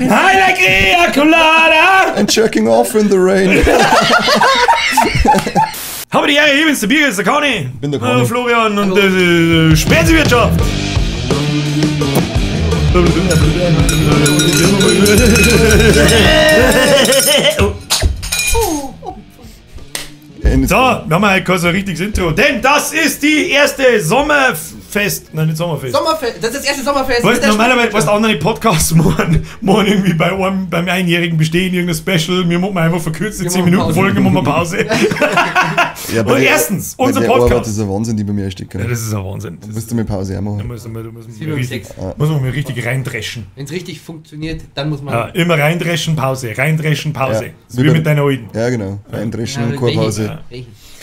Alegria Colada! And jerking off in the rain. Habe die Ehre, hier bin's, der Bier ist der Conny. Bin der Conny. Florian und der Spätzewirtschaft. So, wir haben halt kein so richtiges Intro, denn das ist die erste Sommerfest. Nein, nicht Sommerfest. Sommerfest, das ist das erste Sommerfest. Weißt, normalerweise, was andere Podcasts machen irgendwie beim Einjährigen bestehen, irgendein Special, wir machen einfach verkürzte 10 Minuten Folgen, machen wir Pause. Ja, und erstens, unser Podcast. Das ist ein Wahnsinn, die bei mir stecken. Ja, das ist ein Wahnsinn. Da musst du mir Pause auch Da machen. muss man mal richtig reindreschen. Wenn es richtig funktioniert, dann muss man. Ja, immer reindreschen, Pause, reindreschen, Pause. Ja. Das ist wie mit deiner alten. Ja, genau. Reindreschen, Chorpause. Ja.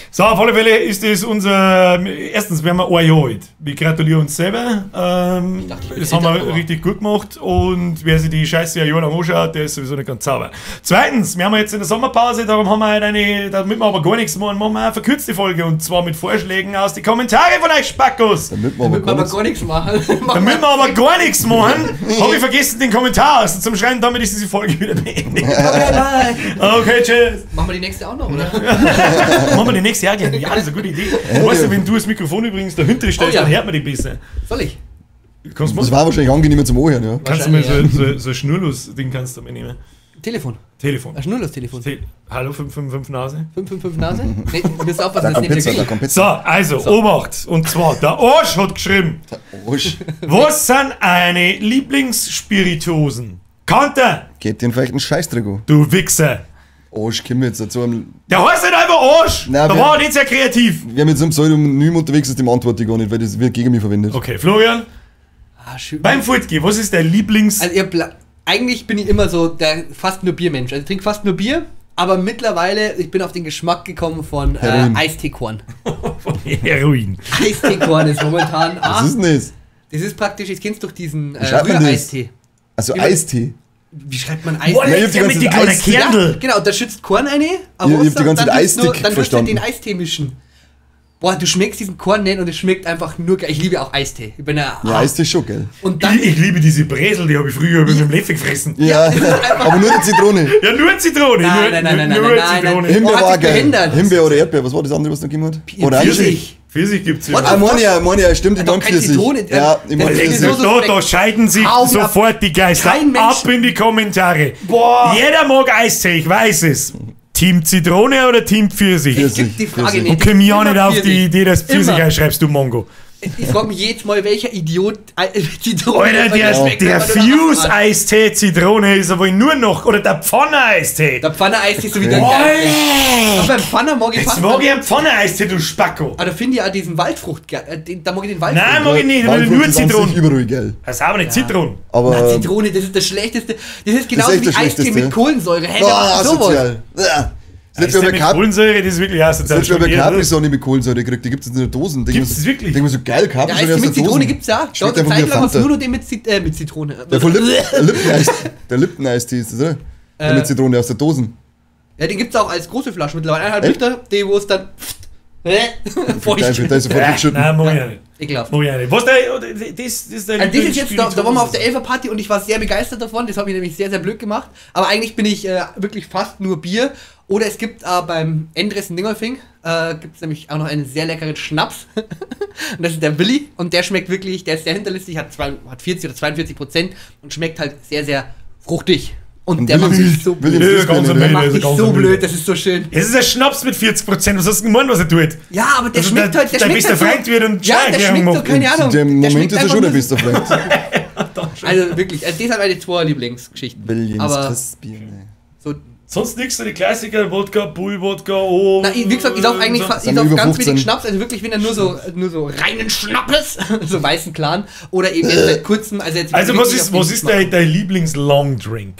So, auf alle Fälle ist das unser. Erstens, wir haben ein Jahr alt. Wir gratulieren uns selber. Das haben wir richtig gut gemacht. Und wer sich die Scheiße ein Jahr lang anschaut, der ist sowieso nicht ganz sauber. Zweitens, wir haben jetzt in der Sommerpause, darum haben wir halt damit wir aber gar nichts machen, machen wir eine verkürzte Folge. Und zwar mit Vorschlägen aus den Kommentaren von euch Spackos. Damit wir aber gar nichts machen. Damit wir aber gar nichts machen, habe ich vergessen den Kommentar zum Schreiben, damit ist diese Folge wieder beendet. Okay, tschüss. Machen wir die nächste auch noch, oder? Machen wir die nächste Jahr gerne. Ja, das ist eine gute Idee. Weißt du, wenn du das Mikrofon übrigens dahinter stellst, dann hört man die besser. Soll ich? Kannst du Das war wahrscheinlich angenehmer zum Anhören, ja. Kannst du mal so ein Schnurlos-Ding kannst du mitnehmen. Telefon. Telefon. Ein Schnurlos-Telefon. Hallo, 555 Nase. 555 Nase? Nee, du musst aufpassen, Da dass kommt nicht Pizza, da wirklich. kommt So, Pizza. also, Obacht. Und zwar, der Arsch hat geschrieben, Arsch. was sind eine Lieblingsspirituosen? Kannte, Geht den vielleicht einen Scheißdreck an. du Wichser. Arsch, kommen wir jetzt dazu. Der heißt nicht einfach Arsch. Nein, Da wir- war er nicht sehr kreativ. Wer mit so einem Pseudonym unterwegs ist, dem antworte ich gar nicht, weil das wird gegen mich verwendet. Okay, Florian, Ah, schön. beim Fortgehen, was ist der Lieblings... Also eigentlich bin ich immer so der fast nur Biermensch. Also ich trinke fast nur Bier, aber mittlerweile, ich bin auf den Geschmack gekommen von Heroin. Eisteekorn. von Heroin. Eisteekorn ist momentan. Was ist denn das? Das ist praktisch, ich kennst doch diesen schreibt man das? Rühreistee. Also Wie- Eistee. Wie schreibt man Boah, Eistee? ich hab die der ganze mit die Zeit kleinen Eistee. Kernel. Ja, genau, da schützt Korn eine, aber Ich hab die ganze Zeit dann Eistick dann verstanden. den Eistee mischen. Boah, du schmeckst diesen Korn nicht und es schmeckt einfach nur geil. Ich liebe auch Eistee. Ich bin Ja, Eistee ist schon geil. Und dann Ich liebe diese Bresel, die habe ich früher mit dem Löffel gefressen. Ja, aber nur die Zitrone. Ja, nur Zitrone. Nein, nur nein, Zitrone. Himbeer hat war sich geil. behindert. Himbeer oder Erdbeer, was war das andere, was da gegeben hat? Orange. Pfirsich. Pfirsich gibt's What ja. the Meine ja, stimmt, ich Doch mein keine Pfirsich. Zitrone, Ja, ich mein das ist Pfirsich. so- Da scheiden sich Hau mir sofort die Geister. Kein Mensch- Ab in die Kommentare. Boah. Jeder mag Eistee, ich weiß es. Team Zitrone oder Team Pfirsich? Es gibt die Frage Pfirsich. nicht. Und komm ja Immer nicht auf die Pfirsich. Idee, dass du Pfirsich Immer. einschreibst, du Mongo. Ich frage mich jedes Mal, welcher Idiot Zitrone Alter, der schmeckt, der wenn man nur nachfragt. Fuse-Eistee Zitrone ist aber nur noch. Oder der Pfanne-Eistee. Der Pfanne-Eistee ist so wie der Boah, geil. Aber beim Pfanne mag ich jetzt fast. mag ich einen Pfanne-Eistee, du Spacko. Aber da finde ich auch diesen Waldfrucht. Da mag ich den Waldfrucht. Nein, mag ich nicht, ich will Waldfrucht nur ist an sich Zitronen. überall geil. Das ist aber nicht Zitronen. Aber. Na, Zitrone, das ist das Schlechteste. Das ist genauso echt wie das Eistee Schlechteste. mit Kohlensäure. Hey, wer macht sowas? asozial. Ja. Das Eistee letzte mit Mal Kohlensäure, das ist wirklich asozial. Das letzte Mal Capri-Sonne mit Kohlensäure gekriegt, die gibt es in der Dosen. Gibt's das wirklich? Denk mir so geil, Ja, Capri-Sonne Eistee aus der mit Zitrone Dosen. gibt's ja. Schmeckt Dauert eine einfach wie Zeit lang hast du Fanta. nur noch den mit Zitrone. Der von der Lipton-Eistee ist das, oder? Der mit Zitrone aus der Dosen. Ja, den gibt's auch als große Flasche mittlerweile. 1,5 Echt? Liter, die wo es dann feucht. Da ist sofort geschüttet. Nein, mag ich nicht. Ekelhaft. Mag ich nicht. Was das ist der Also das ist jetzt, da waren wir auf der Elfer-Party und ich war sehr begeistert davon. Das hat mich nämlich sehr, sehr blöd gemacht. Aber eigentlich bin ich wirklich fast nur Bier. Oder es gibt beim Endres in Dingolfing, gibt es nämlich auch noch einen sehr leckeren Schnaps. Und das ist der Willi. Und der schmeckt wirklich, der ist sehr hinterlistig, hat 40 oder 42% und schmeckt halt sehr, sehr fruchtig. Und der macht sich so Willi blöd. Frisbee, ganz ne? am Der Ende. macht Also sich ganz so am blöd, Ende. das ist so schön. Es ist ein Schnaps mit 40%. Was hast du gemeint, was er tut? Ja, aber der Also schmeckt der- halt, der dein schmeckt bester halt Freund wird und ja, der Steuererklärung schmeckt so, machen. keine Ahnung. In dem Der Moment schmeckt ist er einfach schon nur ein bester Freund. Also wirklich, das sind meine zwei Lieblingsgeschichten. Williams Aber Crispy, ne. so, Sonst nichts, so die Klassiker, Wodka, Bull-Wodka, oh. na, wie gesagt, ich sauf eigentlich so. ich Sind sauf über ganz 15. wenig Schnaps, also wirklich, wenn er nur so reinen Schnappes, so weißen Clan, oder eben jetzt seit kurzem, also jetzt Also wirklich was auf den ist Geschmack. dein Lieblings-Long-Drink?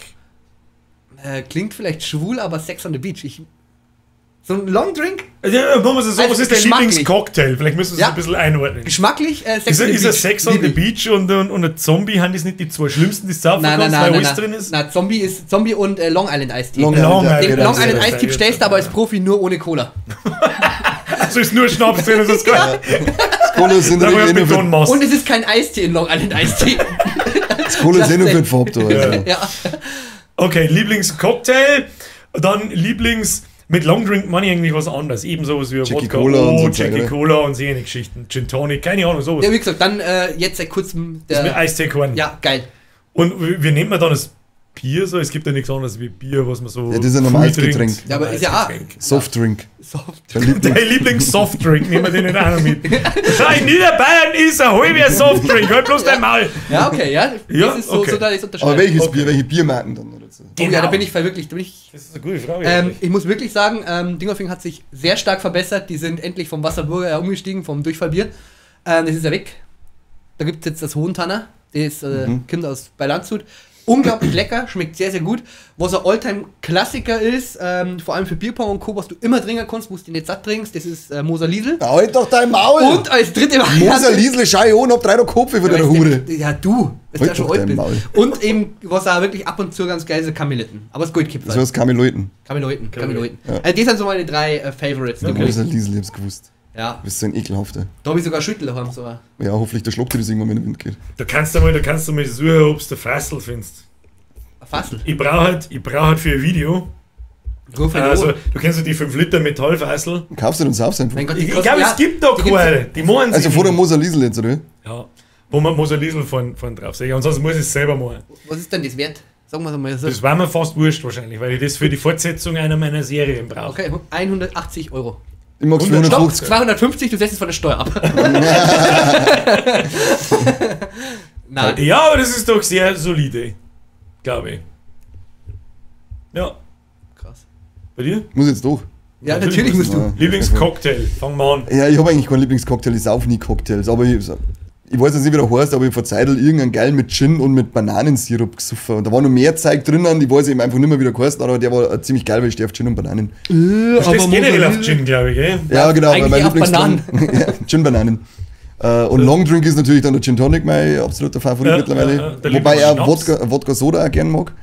Klingt vielleicht schwul, aber Sex on the Beach. So ein Long Drink? Ja, machen wir es so, Also was ist dein geschmacklich. Lieblingscocktail? Vielleicht müssen wir es Ja. ein bisschen einordnen. Geschmacklich? Ist er Sex on the Liebe ich. Beach und ein Zombie, haben das nicht die zwei schlimmsten, die es saufen Nein, kannst, weil alles drin ist? Na, Zombie und Long Island Ice Tea. Long Den Island, ja, Long genau, Island ja, Ice Tea bestellst du aber als Profi nur ohne Cola. Also ist nur Schnaps drin, das ist geil. Cola sind Da war richtig Betonmaß. Und es ist kein Eistee in Long Island Ice Tea. Das Cola ist nur für den Farbtor. Ja. Okay, Lieblingscocktail, dann mit Longdrink meine ich eigentlich was anderes. Eben sowas wie Jackie Wodka, Cola und so Jackie Zeug, Cola und so eine Geschichten. Gin Tonic, keine Ahnung, sowas. Ja, wie gesagt, dann jetzt seit kurzem Das mit Eistee-Korn. Ja, geil. Und wie nennt man dann das Bier so? Es gibt ja nichts anderes wie Bier, was man so. Ja, das ist ein normales trinkt. Getränk. Ja, aber ist ja auch. Softdrink. Dein Lieblings-Softdrink, nehmen wir den nicht auch noch mit. Schau, in Niederbayern ist ein halber Softdrink, halt bloß dein Maul. Ja, okay, ja. Ja, Das ist okay. so da ist Aber unterscheidend. welches Bier, welche Biermarken dann? Oder so? Oh ja, da bin ich verwirklicht. Das ist eine gute Frage. Ich muss wirklich sagen, Dingolfing hat sich sehr stark verbessert. Die sind endlich vom Wasserburger umgestiegen, vom Durchfallbier. Das ist ja weg. Da gibt es jetzt das Hohentanner. Das kommt aus bei Landshut. Unglaublich lecker, schmeckt sehr, sehr gut. Was ein Alltime-Klassiker ist, vor allem für Bierpong und Co., was du immer trinken kannst, wo du nicht satt trinkst, das ist Moser Liesel. Halt doch dein Maul! Und als dritte Moser Liesel, schau ich an, hab 3 Kopf für deine Hure. Ja, du, dass Halt du schon doch alt dein bist. Maul. Und eben, was auch wirklich ab und zu ganz geil ist, Kamilletten. Aber es Goldkipferl. Das heißt Kameloiten. Kamilleuten. Ja. Also das sind so meine 3 Favorites. Okay. Moser Liesel, ich hab's gewusst. Ja. Du bist so ein ekelhafter. Da habe ich sogar Schüttel daheim. So. Ja, hoffentlich der schluckt dir das irgendwann, wenn der Wind geht. Da kannst du mal suchen, ob du Fassel findest. Fassel. Ich brauche halt für ein Video. Also, du kennst ja die 5 Liter Metallfassel. Kaufst du den Saufs einfach? Mein Gott, Ich glaube, es gibt da keine. Die machen Also vor der Moser Liesel jetzt, oder? Ja. Wo man Moser Liesel von drauf sehen. Ansonsten muss ich es selber machen. Was ist denn das wert? Sagen wir es mal so. Das war mir fast wurscht wahrscheinlich, weil ich das für die Fortsetzung einer meiner Serien brauche. Okay, 180 Euro. Ich mag's für 100 Stopp, 150. 250, du setzt es von der Steuer ab. Nein. Ja, aber das ist doch sehr solide. Glaube ich. Ja. Krass. Bei dir? Muss jetzt doch. Ja, natürlich musst du. Ja. Lieblingscocktail. Fangen wir an. Ja, ich habe eigentlich keinen Lieblingscocktail, ich sauf nie Cocktails, aber ich weiß jetzt nicht, wie der heißt, aber ich vor Zeitl irgendeinen geil mit Gin und mit Bananensirup gesoffen. Und da war noch mehr Zeug drinnen, ich weiß eben einfach nicht mehr, wie der heißt, aber der war ziemlich geil, weil ich stehe auf Gin und Bananen. Du stehst generell auf Gin, glaube ich, gell? Ja, genau, weil eigentlich mein auf Bananen. Ja, Gin, Bananen. Und Longdrink ist natürlich dann der Gin Tonic, mein absoluter Favorit Ja, mittlerweile. ja, der Wobei ich auch Lieblingsschnaps. Wodka Soda auch gern mag.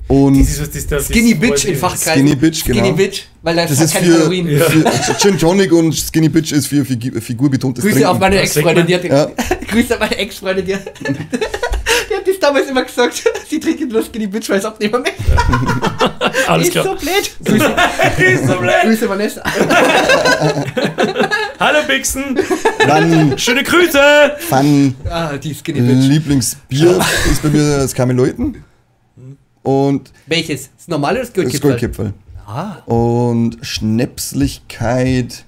Und Skinny Bitch in Fachkreisen. Skinny Bitch, genau. Skinny Bitch, weil da das hat ist keine für, Kalorien. für Gin Tonic und Skinny Bitch ist für figurbetontes Grüße auf meine Ex-Freundin, die hat Ja. Grüße an meine Ex-Freundin, die hat das damals immer gesagt, sie trinkt nur Skinny Bitch, weil es abnehmen möchte. Alles Ist klar. so blöd. Grüße, Ist so blöd. Grüße Vanessa. Hallo Bixen. Dann Schöne Grüße. Fun Die Skinny Bitch. Lieblingsbier ist bei mir das Kameloiten. Und Welches? Das normale oder das das Goldkipferl? Goldkipferl. Ah. Und Schnäpslichkeit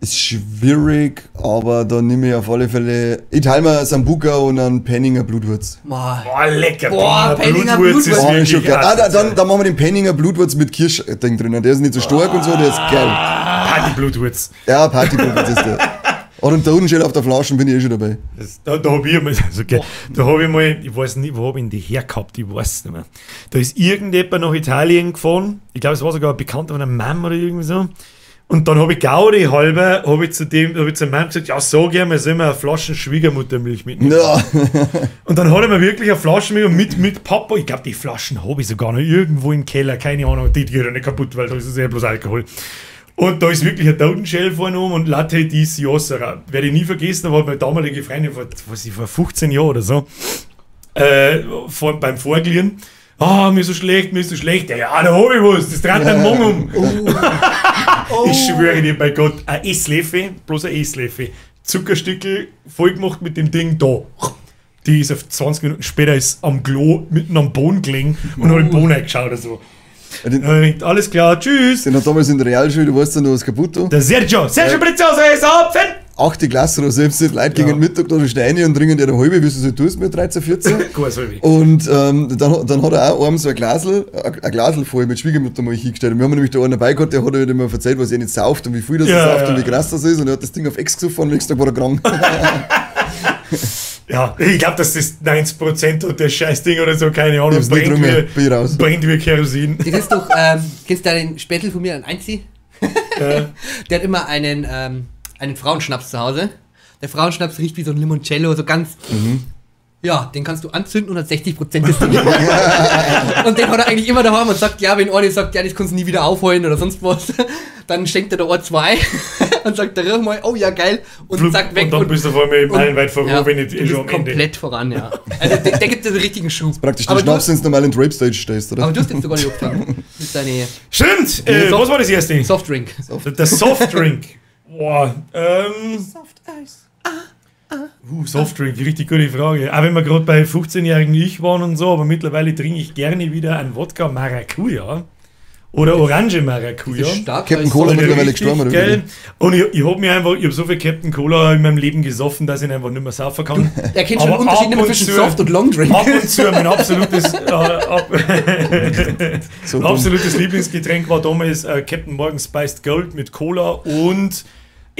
ist schwierig, aber da nehme ich auf alle Fälle. Ich teile mir Sambuca und einen Penninger Blutwurz. Boah. Boah, lecker. Boah, Penninger Blutwurz ist Blutwurz. wirklich Schon geil. hart. Dann machen wir den Penninger Blutwurz mit Kirschding drinnen. Der ist nicht so stark und so, der ist geil. Party-Blutwurz. Ja, Party-Blutwurz ist der. Und ein Totenschell auf der Flasche bin ich eh schon dabei. Da habe ich mal, also, okay, da habe ich mal, ich weiß nicht, wo habe ich ihn die hergehabt, ich weiß es nicht mehr. Da ist irgendjemand nach Italien gefahren, ich glaube, es war sogar ein Bekannter von einer Mama oder irgendwie so. Und dann habe ich Gaudi halber, habe ich zu meinem Mann gesagt, ja, sag ihm, wir sollen mir eine Flasche Schwiegermuttermilch mitnehmen. Ja. Und dann hat er mir wirklich eine Flasche mit Papa, ich glaube, die Flaschen habe ich sogar noch irgendwo im Keller, keine Ahnung, die geht ja nicht kaputt, weil da ist es ja bloß Alkohol. Und da ist wirklich ein Totenschell vorne um und Latte di Siosera. Werde ich nie vergessen, da war meine damalige Freundin vor 15 Jahren oder so, beim Vorglieren. Mir ist so schlecht. Ja, da hab ich was, das dreht den Mund um. Ich schwöre dir bei Gott, ein Esslöffel, bloß ein Esslöffel, Zuckerstückel, voll gemacht mit dem Ding da. Die ist auf 20 Minuten später ist am Klo mitten am Boden gelegen und hat den Boden reingeschaut oder so. Alles klar, tschüss. Den hat damals in der Realschule, du weißt ja noch, was kaputt war. Der Sergio Prezioso ist Apfel. 8. Klasse oder selbst nicht, Leute gegen den Mittag da Steine und trinken dir eine halbe, wie du so tust mit 13, 14. Und dann hat er auch einem so ein Glasl voll mit Schwiegermutter mal hingestellt. Und wir haben nämlich da einen dabei gehabt, der hat halt immer erzählt, was er nicht sauft und wie viel das sauft und wie krass das ist. Und er hat das Ding auf Ex gesoffen und am nächsten Tag war er krank. Ja, ich glaube, dass das 90% und das Scheißding oder so, keine Ahnung, brennt wie Kerosin. Das ist doch, kennst du den Spätzl von mir, einen Einzi? Ja. Der hat immer einen Frauenschnaps zu Hause. Der Frauenschnaps riecht wie so ein Limoncello, so ganz. Ja, den kannst du anzünden und hat 60% des Ding. Und den hat er eigentlich immer daheim und sagt, ja, wenn einer sagt, ja, das kannst du nie wieder aufholen oder sonst was, dann schenkt er da auch 2. und sagt der Riech mal, oh ja, geil, und zack, weg. Und dann bist du vor allem meilenweit voran, wenn nicht schon am komplett Ende. Voran, ja. Also der gibt dir den richtigen Schub. Praktisch der Schnaps, wenn du normal in Rape-Stage stehst, oder? Aber du hast jetzt sogar nicht aufgefangen. Stimmt! Was war das erste? Softdrink. Der Softdrink. Boah, Soft Eis. Softdrink, richtig gute Frage. Auch wenn wir gerade bei 15-jährigen Ich waren und so, aber mittlerweile trinke ich gerne wieder einen Wodka Maracuja. Oder Orange Maracuja. Captain Cola mittlerweile gestorben, oder? Und ich habe so viel Captain Cola in meinem Leben gesoffen, dass ich ihn einfach nicht mehr saufen kann. Er kennt schon den Unterschied zwischen Soft und Long Drink. Ab und zu mein absolutes, absolutes Lieblingsgetränk war damals Captain Morgan Spiced Gold mit Cola und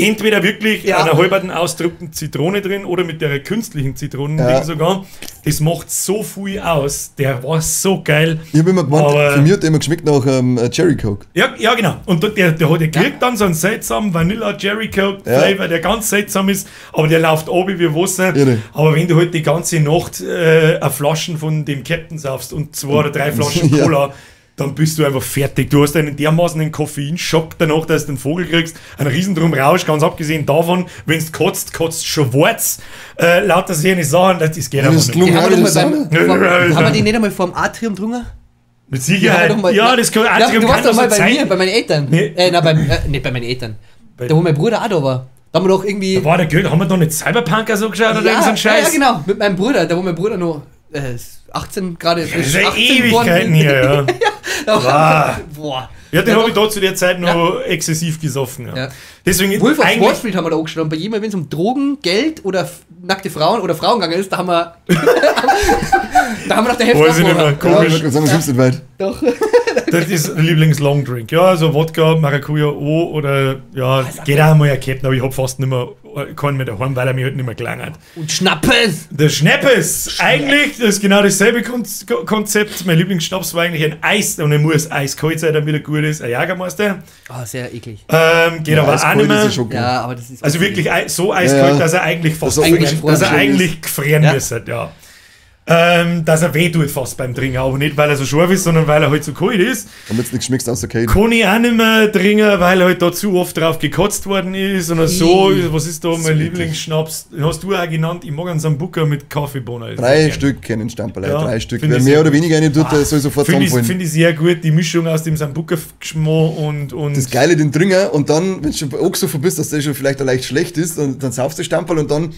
entweder wirklich einer halben ausgedrückten Zitrone drin oder mit der künstlichen Zitronen sogar. Das macht so viel aus. Der war so geil. Ich habe immer gemeint, für mich hat der immer geschmeckt nach Cherry Coke. Ja, genau. Und der kriegt dann so einen seltsamen Vanilla Cherry Coke Flavor, der ganz seltsam ist, aber der läuft ab wie Wasser. Ja, aber wenn du halt die ganze Nacht eine Flaschen von dem Captain saufst und 2 oder 3 Flaschen Cola, dann bist du einfach fertig. Du hast einen dermaßen Koffeinschock danach, dass du einen Vogel kriegst, einen riesendrum Rausch, ganz abgesehen davon, wenn du kotzt schwarz, lauter sehende Sachen, das geht einfach nicht. Haben wir die nicht einmal vor dem Atrium drungen? Mit Sicherheit. Ja, das kann Atrium. Du warst doch mal bei mir, bei meinen Eltern. Nicht bei meinen Eltern. Da wo mein Bruder auch da war. Da haben wir doch irgendwie... Da war der Geld, haben wir doch nicht Cyberpunker so geschaut oder irgend so ein Scheiß? Ja, genau, mit meinem Bruder, da wo mein Bruder noch 18 gerade frisch 18 Ewigkeiten hier, ja. Boah. Ja, den habe ich da zu der Zeit noch exzessiv gesoffen. Ja. Deswegen Wolf of Wall Street haben wir da angeschaut. Und bei jedem, wenn es um Drogen, Geld oder nackte Frauen oder Frauen gegangen ist, da haben wir nach der Hälfte komisch. Ja, nicht weit. Doch. Das ist ein Lieblings-Long-Drink. Ja, also Wodka, Maracuja oder geht auch mal erkennen, aber ich habe fast nicht mehr keinen mehr daheim, weil er mich halt nicht mehr gelangt hat. Und Schnappes! Der Schnappes! Eigentlich, das ist genau dasselbe Konzept. Mein Lieblingsschnaps war eigentlich ein Eis, und er muss eiskalt sein, damit er gut ist. Ein Jagermeister. Sehr eklig. Geht aber auch nicht mehr. Ja, aber das ist also wirklich so eiskalt, dass er eigentlich fast gefrieren müsste, ja. Dass er weh tut fast beim Trinken, aber nicht weil er so scharf ist, sondern weil er halt so kalt ist. Damit es nicht schmeckt außer kalt. Kann ich auch nicht mehr trinken, weil halt da zu oft drauf gekotzt worden ist oder so. Was ist da mein Lieblingsschnaps? Den hast du auch genannt, ich mag einen Sambuca mit Kaffeebohnen. 3 Stück kennen Stamperlei, 3 Stück. Wer mehr oder weniger eine tut, der soll sofort zusammenfallen. Finde ich sehr gut, die Mischung aus dem Sambuca-Geschmack und... Das Geile, den Trinker, und dann, wenn du schon auch so verbisst, dass der schon vielleicht leicht schlecht ist, dann saufst du Stamperl und dann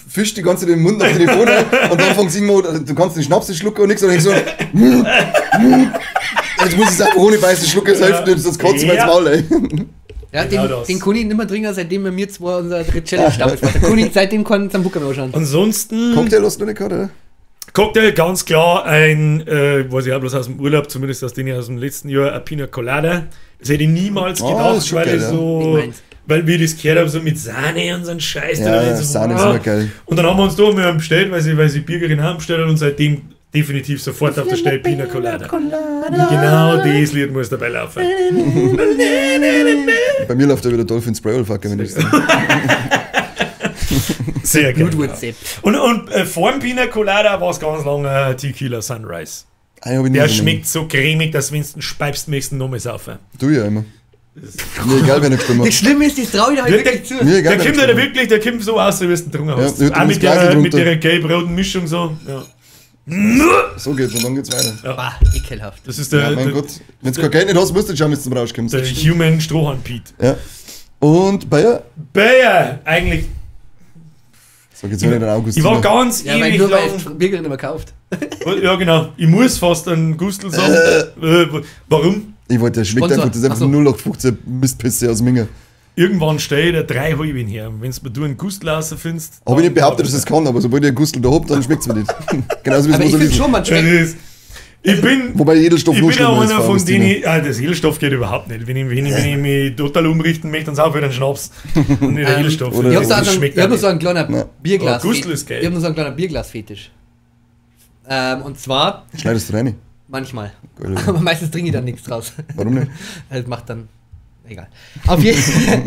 fischt die ganze Zeit den Mund auf die Bohne und dann fängst du immer, du kannst den Schnaps nicht schlucken und nichts, und ich so, jetzt muss ich es einfach ohne beißen schlucken, das hilft nicht, sonst kotzt du mir ins Maul, ey. Ja, den kann ich nicht mehr trinken, seitdem wir mir zwei unsere Challenge damals machen. Seitdem kann Sambuca mehr anschauen. Ansonsten... Cocktail hast du noch nicht gehabt, oder? Cocktail, ganz klar, weiß ich auch bloß aus dem Urlaub, zumindest aus dem aus dem letzten Jahr, ein Pina Colada. Das hätte ich niemals gedacht, weil geil, so... Weil wir das gehört haben, so mit Sahne und so ein Scheiß. Ja, so, Sahne ist immer geil. Und dann haben wir uns da mal bestellt, weil sie Bürgerin haben bestellt, und seitdem definitiv sofort auf der Stelle Pina Colada. Genau das Lied muss dabei laufen. Bei mir läuft da wieder Dolphin Spray Fucker, wenn ich das sehr geil. Und vor dem Pina Colada war es ganz lange Tequila Sunrise. Der schmeckt so cremig, dass wenn du ihn speibst, möchtest du noch mehr saufen. Du ja immer. Mir egal, wenn er gestimmt hat. Das Schlimme ist, das traue ich euch wirklich zu. Der kommt ja wirklich, der kommt so aus, wie du es getrunken hast. Ja, auch mit der gelb-roten Mischung so. Ja. So geht's, und dann geht's weiter. Ja. Ekelhaft. Das ist der. Mein Gott. Wenn du kein Geld nicht hast, musst du schauen, bis du zum Rausch kommst. Der Human Strohhahn-Pete. Ja. Und Bayer? Bayer, eigentlich. So geht's wieder in August. Ich war ganz ewig lang. Biergericht nicht mehr gekauft. Ja, genau. Ich muss fast einen Gustl sagen. Warum? Ich wollte, der schmeckt einfach, das ist einfach 0815 Mistpisse aus Minge. Irgendwann steht der 3 Halbin her. Wenn du einen Gustl rausfindest. Habe ich nicht behauptet, dass ich das kann, aber sobald ich einen Gustl da habe, dann schmeckt es mir nicht. Genauso wie aber ich finde schon, man schmeckt. Wobei Edelstoff noch schlimmer ist. Ich bin auch einer von denen, das Edelstoff geht überhaupt nicht. Wenn ich mich total umrichten möchte, dann sauf ich den Schnaps und nicht den Edelstoff. Ich habe nur so ein kleiner Bierglas. Gustl ist geil. Ich habe nur so einen kleinen Bierglas-Fetisch. Und zwar... Schneidest du rein? Manchmal. Geil, aber meistens trinke ich dann nichts draus. Warum nicht? Das macht dann... Egal. Auf jeden Fall...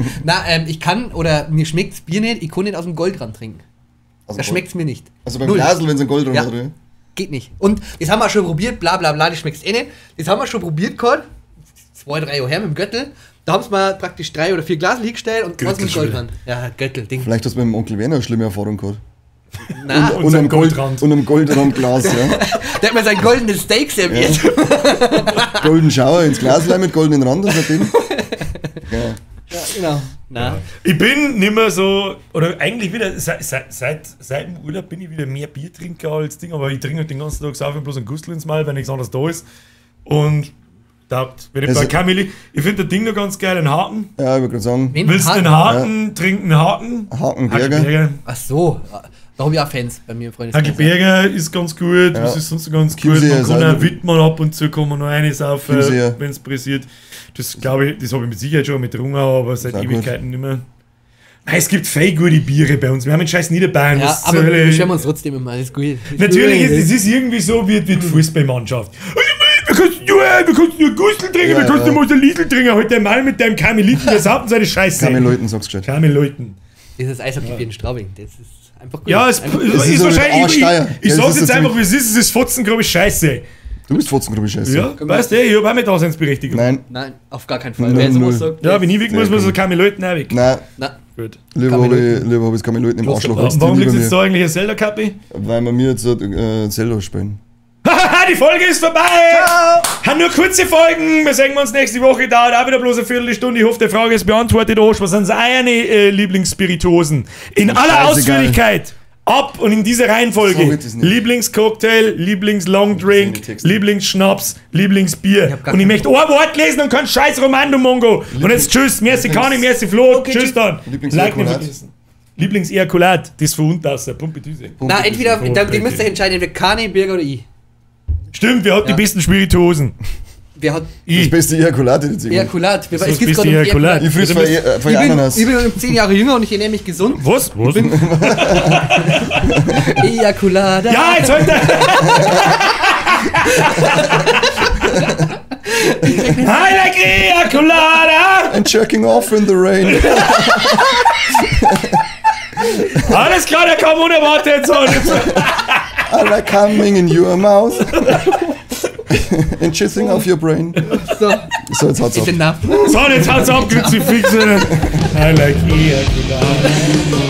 ich kann, oder mir schmeckt das Bier nicht, ich kann nicht aus dem Goldrand trinken. Da schmeckt es mir nicht. Also beim Glasl, wenn es ein Goldrand hat, oder? Geht nicht. Und das haben wir schon probiert, bla bla bla, das schmeckt eh nicht. Das haben wir schon probiert gehabt. 2-3 Jahre her mit dem Göttel. Da haben sie mal praktisch 3 oder 4 Glasel hingestellt und 20 Gold dran. Ja, Göttel-Ding. Vielleicht hast du mit dem Onkel Werner eine schlimme Erfahrung gehabt. Na, und einem Goldrand. Und einem Goldrandglas, ja. Der hat mir sein goldenes Steak serviert. Ja. Golden Schauer ins Glas mit goldenen Rand und seitdem. Ja, genau. Ja. Ich bin nicht mehr so, oder eigentlich wieder, seit dem Urlaub bin ich wieder mehr Biertrinker als Ding, aber ich trinke den ganzen Tag saufen bloß ein Gustl ins Mal, wenn nichts anderes da ist. Und wenn ich bei Camille, ich finde das Ding noch ganz geil, einen Haken. Ja, ich würde gerade sagen. Willst du einen Haken, trinken einen Haken? Hakenberger. Ach so, da habe ich auch Fans bei mir im Freundeskreis. Hakenberger ist ganz gut, was ist sonst so ganz gut? Man kann auch Wittmann ab und zu kommen noch eines auf, wenn es pressiert. Das glaube ich, das habe ich mit Sicherheit schon mit Rungau, aber seit Ewigkeiten nicht mehr. Nein, es gibt voll gute Biere bei uns. Wir haben einen scheiß Niederbayern. Ja, aber wir schwärmen uns trotzdem immer, alles gut. Natürlich, es ist irgendwie so wie die Fußballmannschaft. Wir kannst nur Gustl trinken, wir kannst nur Moselitl trinken. Heute mal mit deinem Kameliten, das habt seine Scheiße. Kamelleuten, sagst du schon. Kamelleuten. Das ist Eishockey in Straubing, das ist einfach gut. Ja, es ist wahrscheinlich, ich sag's jetzt einfach, wie es ist Fotzen, glaube ich, scheiße. Du bist Fotzengrube scheiße. Ja, weißt du, ich habe auch mit Daseinsberechtigung. Nein, auf gar keinen Fall. Wer sowas sagt, ja, wenn ich weg muss, muss so Kamelleuten auch weg. Nein. Gut. Lieber habe ich Kamelleuten im Arschloch. Warum liegt jetzt da eigentlich ein Zelda-Kappe? Weil wir mir jetzt Zelda spielen. Haha, die Folge ist vorbei! Ciao! Haben nur kurze Folgen. Wir sehen uns nächste Woche. Dauert auch wieder bloß eine Viertelstunde. Ich hoffe, die Frage ist beantwortet. Was sind eure Lieblingsspirituosen? In aller Ausführlichkeit. Ab und in dieser Reihenfolge. Lieblingscocktail, Lieblingslongdrink, Lieblingsschnaps, Lieblingsbier. Und ich möchte ein Wort lesen und kein scheiß Romando Mongo. Und jetzt tschüss, merci Kani, merci Flo, okay, tschüss dann. Lieblingsejakulat, das von unten aus, der Pumpedüse. Na, entweder, den müsst ihr entscheiden, entweder Kani, Birger oder ich. Stimmt, wer hat die besten Spirituosen? Wer hat das beste Ejakulat? Ejakulat. Es gibt gerade Ejakulat. Ich friss von Ananas. Ich bin 10 Jahre jünger und ich ernähre mich gesund. Was? Ejakulat. Ja, jetzt halt I like Ejakulat. And jerking off in the rain. Alles klar, der kam unerwartet. I like coming in your mouth. And chissing off your brain. So, jetzt haut's ab. So, jetzt haut's ab, Glücksfix. I like Ejakulat.